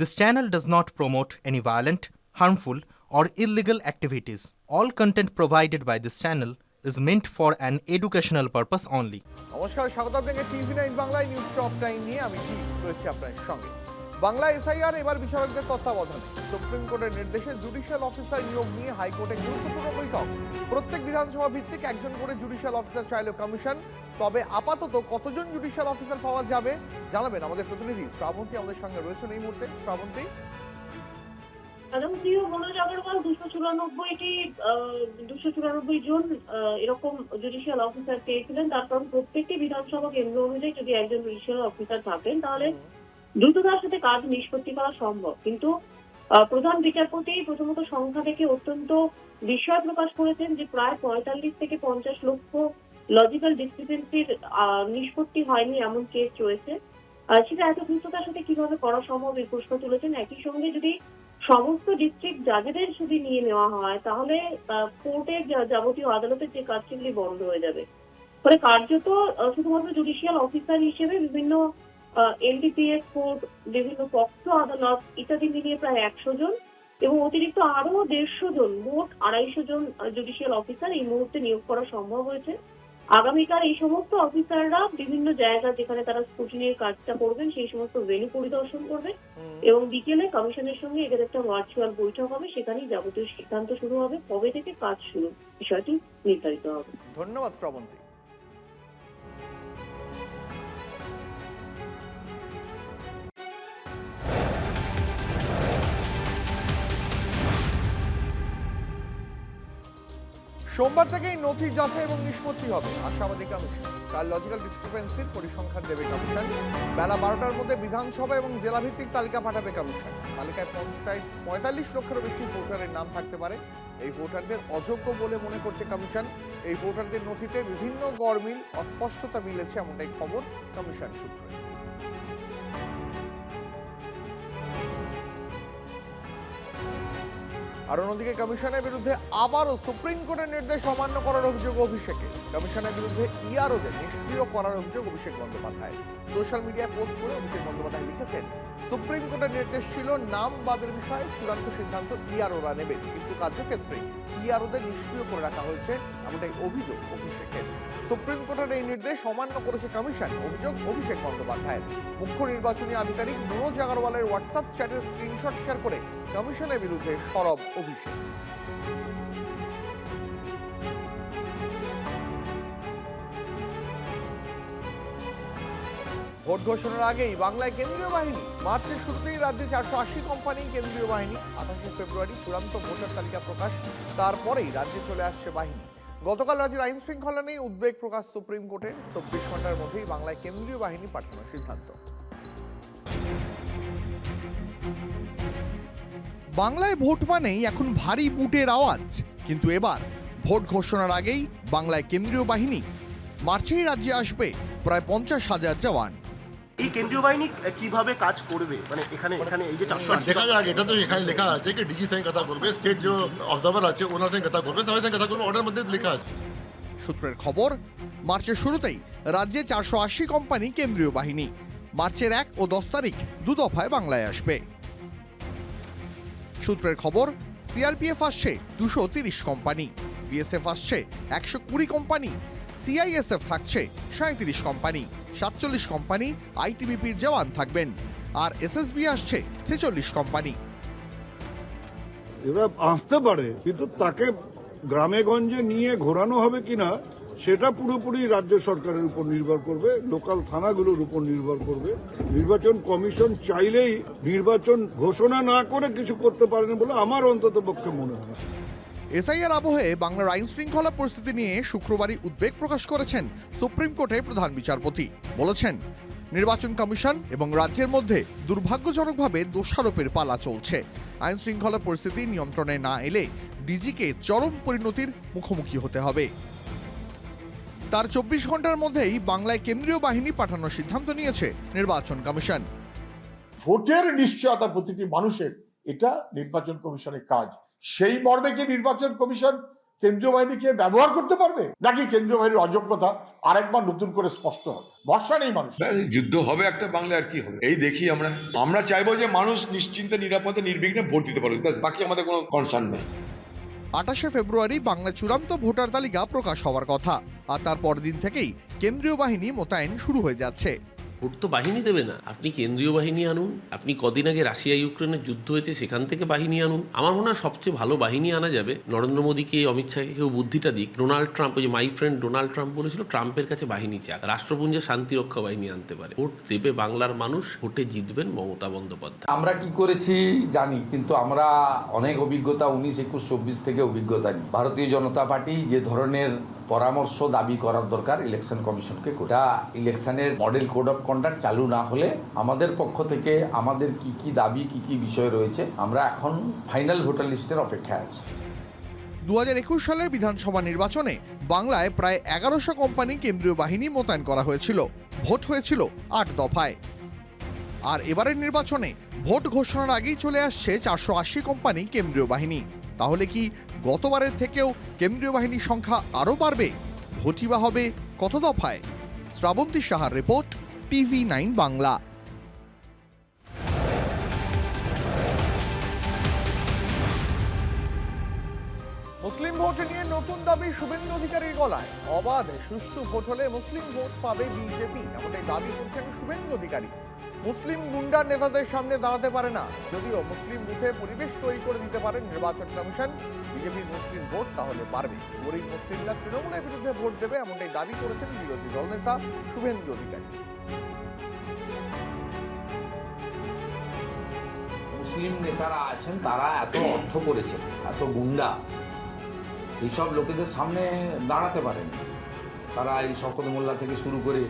This channel does not promote any violent, harmful, or illegal activities. All content provided by this channel is meant for an educational purpose only. নমস্কার, স্বাগত আপনাকে TV9 বাংলায় news top 9 নিয়ে আমি কি রয়েছে আপনাদের সঙ্গে। বাংলা এসআইআর এবার বিচারকদের তত্ত্বাবধানে সুপ্রিম কোর্টের নির্দেশে জুডিশিয়াল অফিসার নিয়োগ নিয়ে হাইকোর্টে গুরুত্বপূর্ণ বৈঠক। প্রত্যেক বিধানসভা ভিত্তিক একজন করে জুডিশিয়াল অফিসার চাইল কমিশন। তবে আপাতত কতজন জুডিশিয়াল অফিসার পাওয়া যাবে জানাবেন আমাদের প্রতিনিধি শ্রাবন্তী আমাদের সঙ্গে রয়েছেন এই মুহূর্তে। শ্রাবন্তী, মনোজ আগরওয়াল 294 জন এরকম জুডিশিয়াল অফিসার পেয়েছিলেন। তারপর প্রত্যেকটি বিধানসভা কেন্দ্র অনুযায়ী যদি একজন জুডিশিয়াল অফিসার থাকেন তাহলে দ্রুততার সাথে কাজ নিষ্পত্তি করা সম্ভব। কিন্তু প্রধান বিচারপতি প্রথমত সংখ্যা থেকে অত্যন্ত বিস্ময় প্রকাশ করেছেন যে প্রায় 45 থেকে 50 লক্ষ লজিক্যাল ডিসক্রিপেন্সির নিষ্পত্তি হয়নি এমন কেস রয়েছে। সেটা এত দ্রুততার সাথে কিভাবে করা সম্ভব এই প্রশ্ন তুলেছেন। একই সঙ্গে যদি সমস্ত ডিস্ট্রিক্ট জাজেদের যদি নিয়ে নেওয়া হয় তাহলে কোর্টের যাবতীয় আদালতের যে কাজ সেগুলি বন্ধ হয়ে যাবে। ফলে কার্যত শুধুমাত্র জুডিশিয়াল অফিসার হিসেবে বিভিন্ন এলডিপিএস কোর্ট, বিভিন্ন পক্ষ আদালত ইত্যাদি মিলিয়ে প্রায় 100 জন এবং অতিরিক্ত আরো 150 জন, মোট 250 জন জুডিশিয়াল অফিসার এই মুহূর্তে নিয়োগ করা সম্ভব হয়েছে। আগামীকাল এই সমস্ত অফিসাররা বিভিন্ন জায়গা যেখানে তারা স্ক্রুটিনির কাজটা করবেন সেই সমস্ত ভেন্যু পরিদর্শন করবে এবং বিকেলে কমিশনের সঙ্গে এদের একটা ভার্চুয়াল বৈঠক হবে। সেখানেই যাবতীয় সিদ্ধান্ত শুরু হবে, কবে থেকে কাজ শুরু বিষয়টি নির্ধারিত হবে। ধন্যবাদ শ্রাবন্তী। সোমবার থেকেই নথি যাচাই এবং নিষ্পত্তি হবে আশাবাদী কমিশন। কাল লজিক্যাল ডিসক্রিপেন্সির পরিসংখ্যান দেবে কমিশন। বেলা 12টার মধ্যে বিধানসভা এবং জেলাভিত্তিক তালিকা পাঠাবে কমিশন। তালিকায় 45 লক্ষেরও বেশি ভোটারের নাম থাকতে পারে। এই ভোটারদের অযোগ্য বলে মনে করছে কমিশন। এই ভোটারদের নথিতে বিভিন্ন গড়মিল, অস্পষ্টতা মিলেছে এমনটাই খবর কমিশন সূত্রে। আর অন্যদিকে কমিশনের বিরুদ্ধে আবারও সুপ্রিম কোর্টের নির্দেশ অমান্য করার অভিযোগ অভিষেকের। কমিশনের বিরুদ্ধে ইআরওদের নিষ্ক্রিয় করার অভিযোগ অভিষেক বন্দ্যোপাধ্যায়। সোশ্যাল মিডিয়ায় পোস্ট করে অভিষেক বন্দ্যোপাধ্যায় লিখেছেন, সুপ্রিম কোর্টের নির্দেশ ছিল নাম বাদের বিষয়ে চূড়ান্ত সিদ্ধান্ত ইআরওরা নেবেন, কিন্তু কার্যক্ষেত্রে ইআরওদের নিষ্ক্রিয় করে রাখা হয়েছে এমনটাই অভিযোগ অভিষেকের। সুপ্রিম কোর্টের এই নির্দেশ অমান্য করেছে কমিশন, অভিযোগ অভিষেক বন্দ্যোপাধ্যায়ের। মুখ্য নির্বাচনী আধিকারিক মনোজ আগরওয়ালের হোয়াটসঅ্যাপ চ্যাটের স্ক্রিনশট শেয়ার করে কমিশনের বিরুদ্ধে সরব অভিষেক। ভোট ঘোষণার আগেই বাংলায় কেন্দ্রীয় বাহিনী। মার্চের শুরুতেই রাজ্যে 480 কোম্পানি কেন্দ্রীয় বাহিনী। 28 ফেব্রুয়ারি চূড়ান্ত ভোটার তালিকা প্রকাশ, তারপরেই রাজ্যে চলে আসছে বাহিনী। গতকাল রাজ্যের আইন শৃঙ্খলা নিয়ে উদ্বেগ প্রকাশ সুপ্রিম কোর্টের। 24 ঘন্টার মধ্যেই বাংলায় কেন্দ্রীয় বাহিনী পাঠানোর সিদ্ধান্ত। বাংলায় ভোট মানেই এখন ভারী বুটের আওয়াজ, কিন্তু এবার ভোট ঘোষণার আগেই বাংলায় কেন্দ্রীয় বাহিনী। মার্চেই রাজ্যে আসবে প্রায় 50,000 জওয়ান। এই কেন্দ্রীয় বাহিনী কিভাবে কাজ করবে, মানে এখানে এই যে 480 দেখা যাক। এটা তো এখানে লেখা আছে কি ডিজি সঙ্গে কথা করবে, স্টেট যে অবজারভার আছে ওনার সঙ্গে কথা করবে, সবাই সঙ্গে কথা করবে, অর্ডার মধ্যে লেখা আছে। সূত্রের খবর, মার্চের শুরুতেই রাজ্যে 480 কোম্পানি কেন্দ্রীয় বাহিনী। মার্চের 1 ও 10 তারিখ দু দফায় বাংলায় আসবে। সূত্রের খবর, সিআরপিএফ আসছে 230 কোম্পানি, বিএসএফ আসছে 120 কোম্পানি, সিআইএসএফ থাকছে 37 কোম্পানি, 47 কোম্পানি আইটিবিপির জওয়ান থাকবেন, আর এসএসবি আসছে 46 কোম্পানি। এরা আসতে পারে, কিন্তু তাকে গ্রামে গঞ্জে নিয়ে ঘোরানো হবে কিনা সেটা পুরোপুরি রাজ্য সরকারের উপর নির্ভর করবে, লোকাল থানাগুলোর উপর নির্ভর করবে। নির্বাচন কমিশন চাইলেই নির্বাচন ঘোষণা না করে কিছু করতে পারেন বলে আমার অন্তত পক্ষে মনে হয়। এসআইআর আবহে বাংলার আইন শৃঙ্খলা পরিস্থিতি নিয়ে শুক্রবারই উদ্বেগ প্রকাশ করেছেন সুপ্রিম কোর্টের প্রধান বিচারপতি। বলেছেন, নির্বাচন কমিশন এবং রাজ্যের মধ্যে দুর্ভাগ্যজনকভাবে দোষারোপের পালা চলছে। আইন শৃঙ্খলা পরিস্থিতি নিয়ন্ত্রণে না এলে ডিজিকে চরম পরিণতির মুখোমুখি হতে হবে। তার 24 ঘন্টার মধ্যেই বাংলায় কেন্দ্রীয় বাহিনী পাঠানোর সিদ্ধান্ত নিয়েছে নির্বাচন কমিশন। ভোটের নিশ্চয়তা প্রতিটি মানুষের, এটা নির্বাচন কমিশনের কাজ। সেই মর্মে কি নির্বাচন কমিশন কেন্দ্রীয় বাহিনীকে ব্যবহার করতে পারবে, নাকি কেন্দ্রীয় বাহিনীর অযোগ্যতা আরেকবার নতুন করে স্পষ্ট হবে? ভরসা নেই মানুষ। যুদ্ধ হবে একটা বাংলায়, আর কি হবে এই দেখি। আমরা চাইবো যে মানুষ নিশ্চিন্তে নিরাপদে নির্বিঘ্নে ভোট দিতে পারবে, বাকি আমাদের কোনো কনসার্ন নেই। 28শে ফেব্রুয়ারি বাংলা চূড়ান্ত ভোটার তালিকা প্রকাশ হওয়ার কথা, আর তার পরদিন থেকেই কেন্দ্রীয় বাহিনী মোতায়েন শুরু হয়ে যাচ্ছে। ভোট তো বাহিনী দেবে না, আপনি কেন্দ্রীয় বাহিনী আনুন। আপনি কদিন আগে রাশিয়া ইউক্রেনের যুদ্ধ হয়েছে, সেখান থেকে বাহিনী আনুন। আমার মনে হয় সবচেয়ে ভালো বাহিনী আনা যাবে নরেন্দ্র মোদীকে, অমিত শাহকে কেউ বুদ্ধিটা দিক। ডোনাল্ড ট্রাম্প, ওই যে মাই ফ্রেন্ড ডোনাল্ড ট্রাম্প বলেছিল ট্রাম্পের কাছে বাহিনী চাক, রাষ্ট্রপুঞ্জে শান্তিরক্ষা বাহিনী আনতে পারে। ভোট দেবে বাংলার মানুষ, ভোটে জিতবেন মমতা বন্দ্যোপাধ্যায়। আমরা কি করেছি জানি, কিন্তু আমরা অনেক অভিজ্ঞতা 19, 21, 24 থেকে অভিজ্ঞতা নিই। ভারতীয় জনতা পার্টি যে ধরনের পরামর্শ দাবি করার দরকার ইলেকশন কমিশনকে, গোটা ইলেকশনের মডেল কোড অফ কন্ডাক্ট চালু না হলে আমাদের পক্ষ থেকে আমাদের কি কি দাবি, কি কি বিষয় রয়েছে, আমরা এখন ফাইনাল ভোটার লিস্টের অপেক্ষায় আছি। 2021 সালের বিধানসভা নির্বাচনে বাংলায় প্রায় 1100 কোম্পানি কেন্দ্রীয় বাহিনী মোতায়েন করা হয়েছিল। ভোট হয়েছিল 8 দফায়। আর এবারের নির্বাচনে ভোট ঘোষণার আগেই চলে আসছে 480 কোম্পানি কেন্দ্রীয় বাহিনী। তাহলে কি গতবারের থেকেও কেন্দ্রীয় বাহিনীর সংখ্যা আরও বাড়বে? ভোটই বা হবে কত দফায়? শ্রাবন্তী সাহার রিপোর্ট, TV9 বাংলা। মুসলিম ভোট নিয়ে নতুন দাবি শুভেন্দু অধিকারীর গলায়। অবাধ সুষ্ঠু ভোট হলে মুসলিম ভোট পাবে বিজেপি, এমনটাই দাবি করছেন শুভেন্দু অধিকারী। মুসলিম গুন্ডার নেতাদের সামনে দাঁড়াতে পারে না, যদিও মুসলিম বুথে পরিবেশ তৈরি করে দিতে পারে নির্বাচন কমিশন। বিজেপির মুসলিম ভোট তাহলে বাড়বে, গরিব মুসলিমরা তৃণমূলের বিরুদ্ধে ভোট দেবে, এমনটাই দাবি করেছেন বিরোধী দলনেতা শুভেন্দু অধিকারী। মুসলিম নেতারা আছেন, তারা এত অর্থ করেছেন, এত গুন্ডা, সেই সব লোকেদের সামনে দাঁড়াতে পারেন। তারা এই শওকত মোল্লা থেকে শুরু করে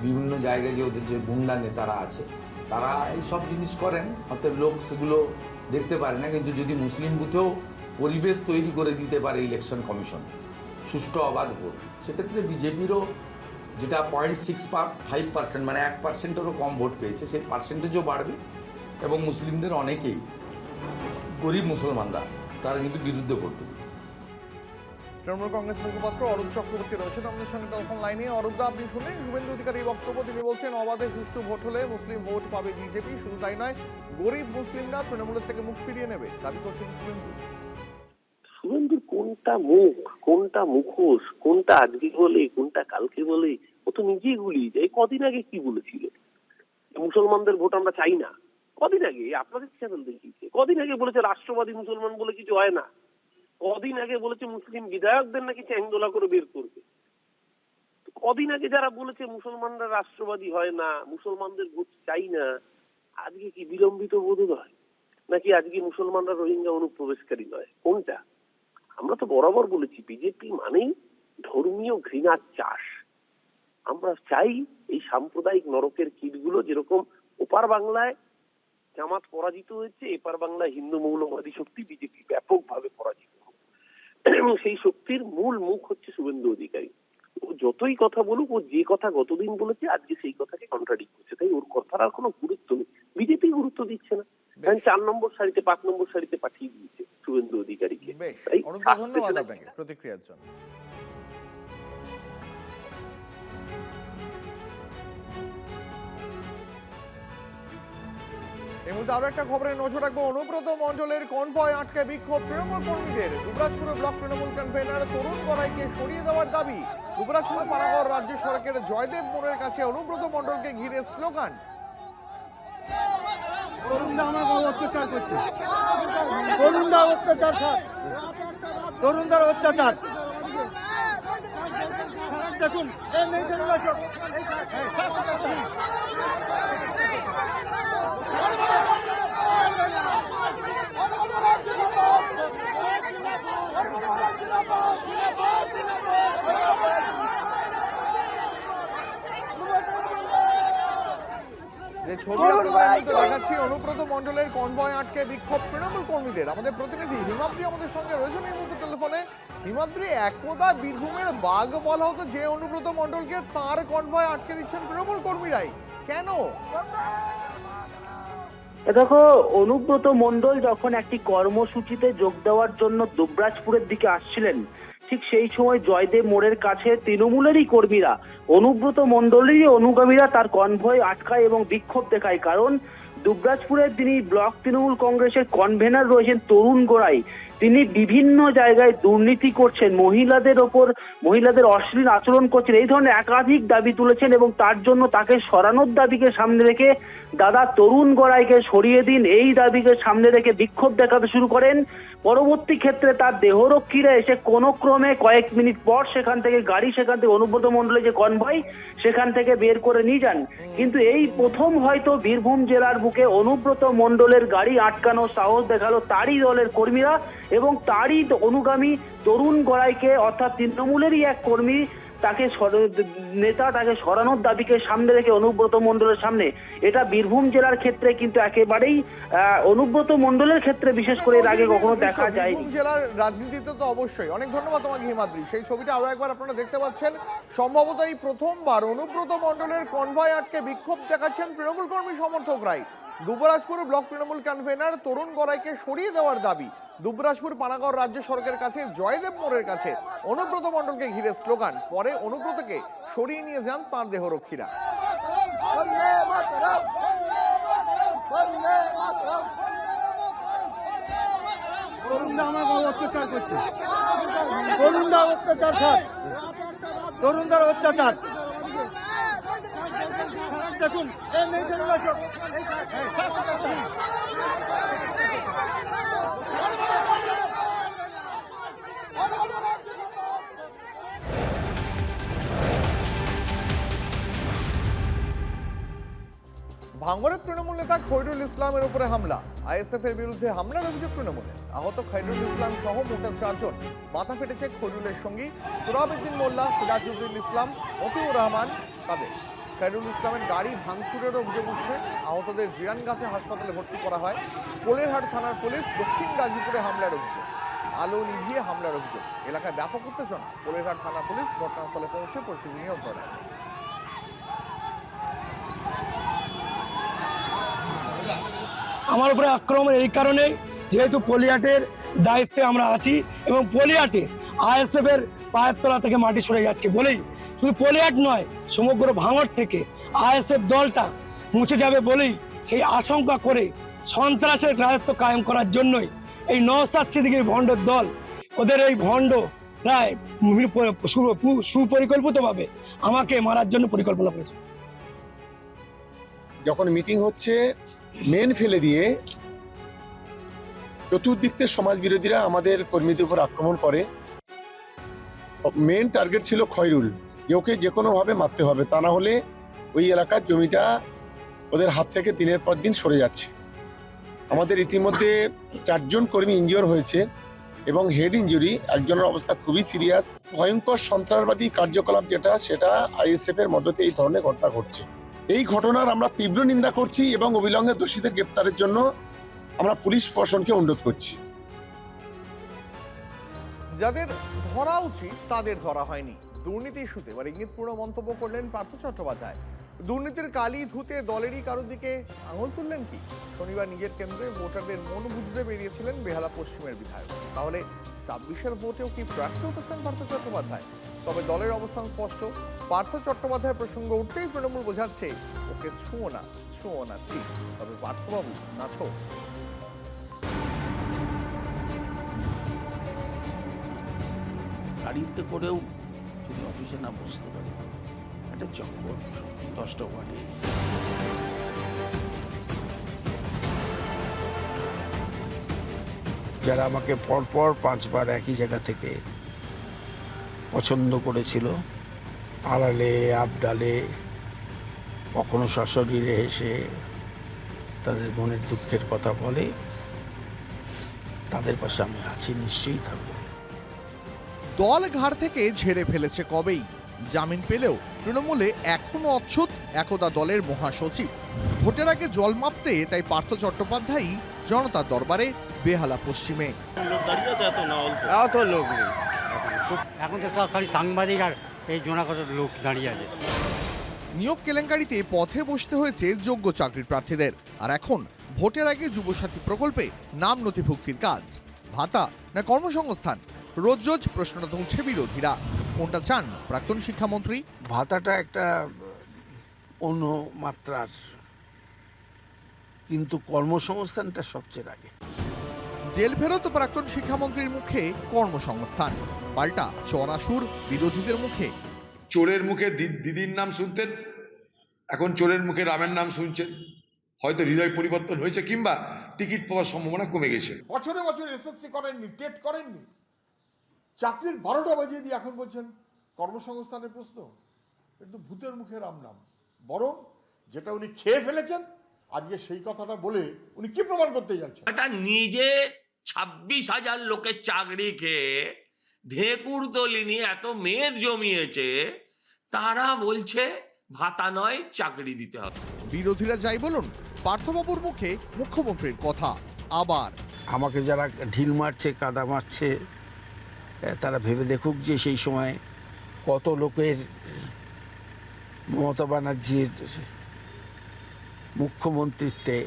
বিভিন্ন জায়গায় যে ওদের যে গুন্ডা নেতারা আছে, তারা এই সব জিনিস করেন, অর্থাৎ লোক সেগুলো দেখতে পারে না। কিন্তু যদি মুসলিম বুথেও পরিবেশ তৈরি করে দিতে পারে ইলেকশন কমিশন, সুষ্ঠু অবাধ ভোট, সেক্ষেত্রে বিজেপিরও যেটা 0.65%, মানে 1%-এরও কম ভোট পেয়েছে, সেই পার্সেন্টেজও বাড়বে। এবং মুসলিমদের অনেকেই, গরিব মুসলমানরা, তারা কিন্তু বিরুদ্ধে ভোট দেবে। তৃণমূল কংগ্রেস মুখপাত্র অরূপ চক্রবর্তী রয়েছেন আমাদের সঙ্গে টেলিফোন লাইনে। অরূপদা, আপনি শুনলেন শুভেন্দু অধিকারীর বক্তব্য। তিনি বলছেন অবাধে সুষ্ঠু ভোট হলে মুসলিম ভোট পাবে বিজেপি, শুধু তাই নয়, গরিব মুসলিমরা তৃণমূলের থেকে মুখ ফিরিয়ে নেবে, দাবি করছেন শুভেন্দু। শুভেন্দুর কোনটা মুখ, কোনটা মুখোশ, কোনটা আজকে বলে, কোনটা কালকে বলে, ও তো নিজেই গুলিয়ে যায়। কদিন আগে কি বলেছিল? মুসলমানদের ভোট আমরা চাই না। কদিন আগে আপনাদের চ্যানেল দেখিয়েছে, কদিন আগে বলেছে রাষ্ট্রবাদী মুসলমান বলে কিছু হয় না। কদিন আগে বলেছে মুসলিম বিধায়কদের নাকি চ্যাংদোলা করে বের করবে। কদিন আগে যারা বলেছে মুসলমানরা রাষ্ট্রবাদী হয় না, মুসলমানদের ভোট চাই না, আজকে কি বিলম্বিত বোধ হয়? নাকি আজকে মুসলমানরা রোহিঙ্গা অনুপ্রবেশকারী নয়? কোনটা? আমরা তো বরাবর বলেছি বিজেপি মানেই ধর্মীয় ঘৃণার চাষ। আমরা চাই এই সাম্প্রদায়িক নরকের কীটগুলো যেরকম ওপার বাংলায় জামাত পরাজিত হয়েছে, এপার বাংলায় হিন্দু মৌলবাদী শক্তি বিজেপি ব্যাপকভাবে পরাজিত হোক। এবং সেই শক্তির মূল মুখ হচ্ছে শুভেন্দু অধিকারী। ও যতই কথা বলুক, ও যে কথা গতদিন বলেছে আজকে সেই কথাকে কন্ট্রাডিক্ট করছে। তাই ওর কথার আর কোনো গুরুত্ব নেই, বিজেপি গুরুত্ব দিচ্ছে না। 4 নম্বর সারিতে, 5 নম্বর সারিতে পাঠিয়ে দিয়েছে শুভেন্দু অধিকারীকে। ধন্যবাদ আপনাকে প্রতিক্রিয়ার জন্য। এই মুহূর্তে আরো একটা খবরে নজর রাখবো। অনুব্রত মণ্ডলের কনভয় আটকে বিক্ষোভ তৃণমূল কর্মীদের। দুবরাজপুর ব্লক তৃণমূল কনভেনার তরুণ গড়াইকে সরিয়ে দেওয়ার দাবি। দুবরাজপুর পানাগড় রাজ্য সড়কের জয়দেব মোড়ের কাছে অনুব্রত মণ্ডলকে ঘিরে স্লোগান। অত্যাচার দেখুন, যে ছবি আপনাদের দেখাচ্ছি, অনুব্রত মণ্ডলের কনভয় আটকে বিক্ষোভ তৃণমূল কর্মীদের। আমাদের প্রতিনিধি হিমাদ্রি আমাদের সঙ্গে রয়েছেন এই মুহূর্তে টেলিফোনে। হিমাদ্রি, একদা বীরভূমের বাঘ বলা হতো যে অনুব্রত মণ্ডলকে, তার কনভয় আটকে দিচ্ছেন তৃণমূল কর্মীরাই, কেন? দেখো, অনুব্রত মণ্ডল যখন একটি কর্মসূচিতে যোগ দেওয়ার জন্য দুবরাজপুরের দিকে আসছিলেন, ঠিক সেই সময় জয়দেব মোড়ের কাছে তৃণমূলেরই কর্মীরা, অনুব্রত মণ্ডলেরই অনুগামীরা তার কনভয় আটকায় এবং বিক্ষোভ দেখায়। কারণ দুবরাজপুরের যিনি ব্লক তৃণমূল কংগ্রেসের কনভেনার রয়েছেন তরুণ গোড়াই, তিনি বিভিন্ন জায়গায় দুর্নীতি করছেন, মহিলাদের অশ্লীল আচরণ করছেন, এই ধরনের একাধিক দাবি তুলেছেন এবং তার জন্য তাকে সরানোর দাবিকে সামনে রেখে দাদা তরুণ গোড়াইকে সরিয়ে দিন, এই দাবিকে সামনে রেখে বিক্ষোভ দেখাতে শুরু করেন। পরবর্তী ক্ষেত্রে তার দেহরক্ষীরা এসে কোনো ক্রমে কয়েক মিনিট পর সেখান থেকে অনুব্রত মণ্ডলের যে কনভয় সেখান থেকে বের করে নিয়ে যান। কিন্তু এই প্রথম হয়তো বীরভূম জেলার বুকে অনুব্রত মণ্ডলের গাড়ি আটকানোর সাহস দেখালো তারই দলের কর্মীরা এবং তারই অনুগামী তরুণ গোড়াইকে, অর্থাৎ তৃণমূলেরই এক কর্মী, তাকে সরানোর দাবিকে সামনে রেখে অনুব্রত মণ্ডলের সামনে। এটা বীরভূম জেলার ক্ষেত্রে কিন্তু একেবারেই অনুব্রত মণ্ডলের ক্ষেত্রে বিশেষ করে এর আগে কখনো দেখা যায়নি। বীরভূম জেলার রাজনীতিতে তো অবশ্যই। অনেক ধন্যবাদ তোমাকে হিমাদ্রি। সেই ছবিটা আরো একবার আপনারা দেখতে পাচ্ছেন। সম্ভবত এই প্রথমবার অনুব্রত মণ্ডলের কনভয় আটকে বিক্ষোভ দেখাচ্ছেন তৃণমূল কর্মী সমর্থকরাই। দুবরাজপুর ব্লক তৃণমূল কনভেনার তরুণ গোড়াইকে সরিয়ে দেওয়ার দাবি। দুবরাজপুর পানাগড় রাজ্য সড়কের কাছে জয়দেব মোড়ের কাছে অনুব্রত মণ্ডলকে ঘিরে স্লোগান। পরে অনুব্রতকে সরিয়ে নিয়ে যান তাঁর দেহরক্ষীরা। তরুণদের অত্যাচার দেখুন। ভাঙড়ের তৃণমূল নেতা খৈরুল ইসলামের উপরে হামলা। আইএসএফ এর বিরুদ্ধে হামলার অভিযোগ তৃণমূলের। আহত খৈরুল ইসলাম সহ মোট 4 জন। মাথা ফেটেছে খৈরুলের সঙ্গী সুরাবউদ্দিন মোল্লা, সিরাজুদ্দিন ইসলাম, মতিউর রহমান তাদের। খৈরুল ইসলামের গাড়ি ভাঙচুরের অভিযোগ উঠছে। আহতদের জিরানগাছা হাসপাতালে ভর্তি করা হয়। কোলেরহাট থানার পুলিশ দক্ষিণ গাজীপুরে হামলার অভিযোগ, আলো নিভিয়ে হামলার অভিযোগ। এলাকায় ব্যাপক উত্তেজনা। কোলেরহাট থানা পুলিশ ঘটনাস্থলে পৌঁছে পরিস্থিতি নিয়ন্ত্রণে আনে। আমার উপরে আক্রমণ এই কারণে, যেহেতু পলিহাটের দায়িত্বে আমরা আছি এবং পলিহাটে আইএসএফ এর পায়ের তলা থেকে মাটি সরে যাচ্ছে বলেই, শুধু পলিহাট নয় সমগ্র ভাঙড় থেকে আইএসএফ দলটা মুছে যাবে বলেই সেই আশঙ্কা করে সন্ত্রাসের রাজত্ব কায়েম করার জন্যই এই নওশাদ সিদ্দিকীর ভণ্ডর দল, ওদের এই ভণ্ড রায় সুপরিকল্পিতভাবে আমাকে মারার জন্য পরিকল্পনা করেছে। যখন মিটিং হচ্ছে মেন ফেলে দিয়ে চতুর্দিক থেকে সমাজ বিরোধীরা আমাদের কর্মীদের উপর আক্রমণ করে। মেন টার্গেট ছিল খয়রুল, যে ওকে যে কোনোভাবে মারতে হবে, তা না হলে ওই এলাকার জমিটা ওদের হাত থেকে দিনের পর দিন সরে যাচ্ছে। আমাদের ইতিমধ্যে 4 জন কর্মী ইনজিওর হয়েছে এবং হেড ইনজুরি, একজনের অবস্থা খুবই সিরিয়াস। ভয়ঙ্কর সন্ত্রাসবাদী কার্যকলাপ যেটা, সেটা আইএসএফ এর মদতে এই ধরনের ঘটনা ঘটছে। এই ঘটনার আমরা তীব্র নিন্দা করছি এবং অবিলম্বে দোষীদের গ্রেপ্তারের জন্য আমরা পুলিশ প্রশাসনকে অনুরোধ করছি। যাদের ধরা উচিত তাদের ধরা হয়নি। দুর্নীতি ইস্যুতে এবার ইঙ্গিতপূর্ণ মন্তব্য করলেন পার্থ চট্টোপাধ্যায়। দুর্নীতির কালি ধুতে দলেরই কারোর দিকে আঙুল তুললেন কি? শনিবার নিজের কেন্দ্রে ভোটারদের মন বুঝতে বেরিয়েছিলেন বেহালা পশ্চিমের বিধায়ক। তাহলে 26-এর ভোটেও কি প্রার্থী হতে চান পার্থ চট্টোপাধ্যায়? তবে দলের অবস্থান স্পষ্ট। পার্থ চট্টোপাধ্যায়ের প্রসঙ্গ উঠতেই তৃণমূল বোঝাচ্ছে ওকে ছুঁয়ো না ছি। তবে পার্থবাবু নাছো। গাড়িতে করেও যদি অফিসে না বসতে পারি, একটা চক্কর 10টা ওয়ার্ডে। যারা আমাকে পরপর 5 বার একই জায়গা থেকে পছন্দ করেছিল, আড়ালে আবডালে, কখনো সশরীরে এসে তাদের মনের দুঃখের কথা বলে, তাদের পাশে আমি আছি, নিশ্চয়ই থাকবো। দল ঘাড় থেকে ঝেড়ে ফেলেছে কবেই। জামিন পেলেও তৃণমূলে এখনো অচ্ছুত একদা দলের মহাসচিব। ভোটের আগে জল মাপতে তাই পার্থ চট্টোপাধ্যায় জনতার দরবারে বেহালা পশ্চিমে। এখন তো সব খালি সাংবাদিক আর এই জোনাকত লোক দাঁড়িয়ে আছে। নিয়োগ কেলেঙ্কারিতে পথে বসতে হয়েছে যোগ্য চাকরির প্রার্থীদের। আর এখন ভোটের আগে যুবসাথী প্রকল্পে নাম নথিভুক্তির কাজ। ভাতা না কর্মসংস্থান, রোজ রোজ প্রশ্নটা তুলছে বিরোধীরা। কোনটা চান প্রাক্তন শিক্ষামন্ত্রী? ভাতাটা একটা অন্য মাত্রার, কিন্তু কর্মসংস্থানটা সবচেয়ে আগে। জেল ফেরত প্রাক্তন শিক্ষামন্ত্রীর মুখে কর্মসংস্থান, পাল্টা চড়াসুর বিরোধীদের মুখে। চোরের মুখে দিদির নাম শুনতেন, এখন চোরের মুখে রামের নাম শুনছেন। হয়তো হৃদয় পরিবর্তন হয়েছে, কিংবা টিকিট পাওয়ার সম্ভাবনা কমে গেছে। বছরে বছর এসএসসি করেননি, টেট করেননি, চাকরির 12টা বাজিয়ে দিয়ে এখন বলছেন কর্মসংস্থানের প্রশ্ন। কিন্তু ভূতের মুখে রাম নাম, বরং যেটা উনি খেয়ে ফেলেছেন আজকে সেই কথাটা বলে উনি কি প্রমাণ করতে যাচ্ছেন? এটা নিজে 26,000 লোকের চাকরি খেয়ে ঢেকুর দলি নিয়ে এত মেদ জমিয়েছে, তারা বলছে ভাতা নয় চাকরি দিতে হবে। বিরোধীরা যাই বলুন, পার্থবাবুর মুখে মুখ্যমন্ত্রীর কথা। আবার আমাকে যারা ঢিল মারছে, কাদা মারছে, তারা ভেবে দেখুক যে সেই সময় কত লোকের মমতা ব্যানার্জির মুখ্যমন্ত্রীত্বে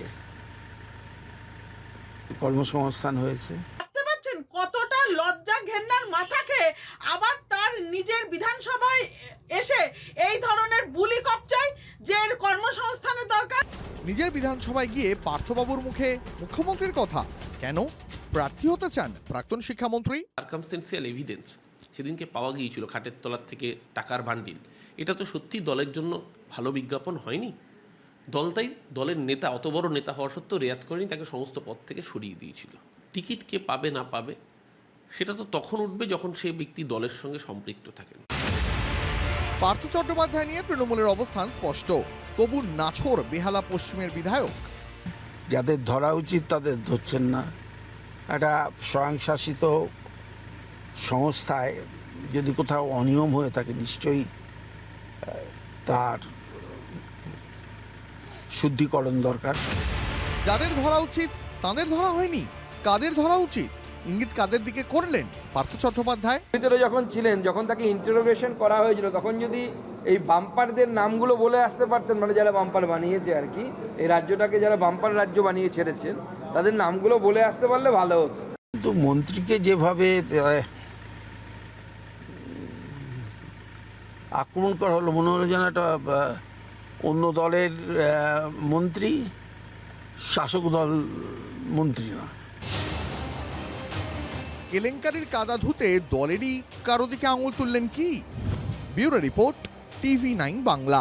কর্মসংস্থান হয়েছে। দেখতে পাচ্ছেন কতটা লজ্জা ঘেন্নার মাথাকে আবার তার নিজের বিধানসভায় এসে এই ধরনের বুলি কপচায় যে কর্মসংস্থানের দরকার। নিজের বিধানসভায় গিয়ে পার্থবাবুর মুখে মুখ্যমন্ত্রীর কথা কেন? প্রার্থী হতে চান প্রাক্তন শিক্ষামন্ত্রী? সার্কামস্টেন্সিয়াল এভিডেন্স সেদিনকে পাওয়া গিয়েছিল খাটের তলার থেকে টাকার বান্ডিল। এটা তো সত্যি দলের জন্য ভালো বিজ্ঞাপন হয়নি। দলটাই, দলের নেতা, অত বড় নেতা হওয়া সত্ত্বেও রেয়াত করেনি, তাকে সমস্ত পদ থেকে সরিয়ে দিয়েছিল। টিকিট কে পাবে না পাবে সেটা তো তখন উঠবে যখন সেই ব্যক্তি দলের সঙ্গে সম্পৃক্ত থাকেন। পার্থ চট্টোপাধ্যায় নিয়ে তৃণমূলের অবস্থান স্পষ্ট, তবু নাছোড় বেহালা পশ্চিমের বিধায়ক। যাদের ধরা উচিত তাদের ধরছেন না। একটা স্বয়ংশাসিত সংস্থায় যদি কোথাও অনিয়ম হয়ে থাকে, নিশ্চয়ই তার শুদ্ধিকরণ দরকার। যাদের ধরা উচিত তাদের ধরা হয়নি, কাদের ধরা উচিত ইঙ্গিত কাদের দিকে করলেন পার্থ চট্টোপাধ্যায়? ভিতরে যখন ছিলেন, যখন তাকে ইন্টারোগেশন করা হয়েছিল, তখন যদি এই বাম্পারদের নামগুলো বলে আসতে পারতেন, মানে যারা বাম্পার বানিয়েছে আর কি, এই রাজ্যটাকে যারা বাম্পার রাজ্য বানিয়ে ছেড়েছেন, তাদের নামগুলো বলে আসতে পারলে ভালো হতো। কিন্তু মন্ত্রীকে যেভাবে আক্রমণ করা হলো, মনে হলো যেন একটা অন্য দলের মন্ত্রী, শাসক দল মন্ত্রী না। কেলেঙ্কারির কাদা ধুতে দলেরই কারো দিকে আঙুল তুললেন কি? Bureau report, TV9 Bangla.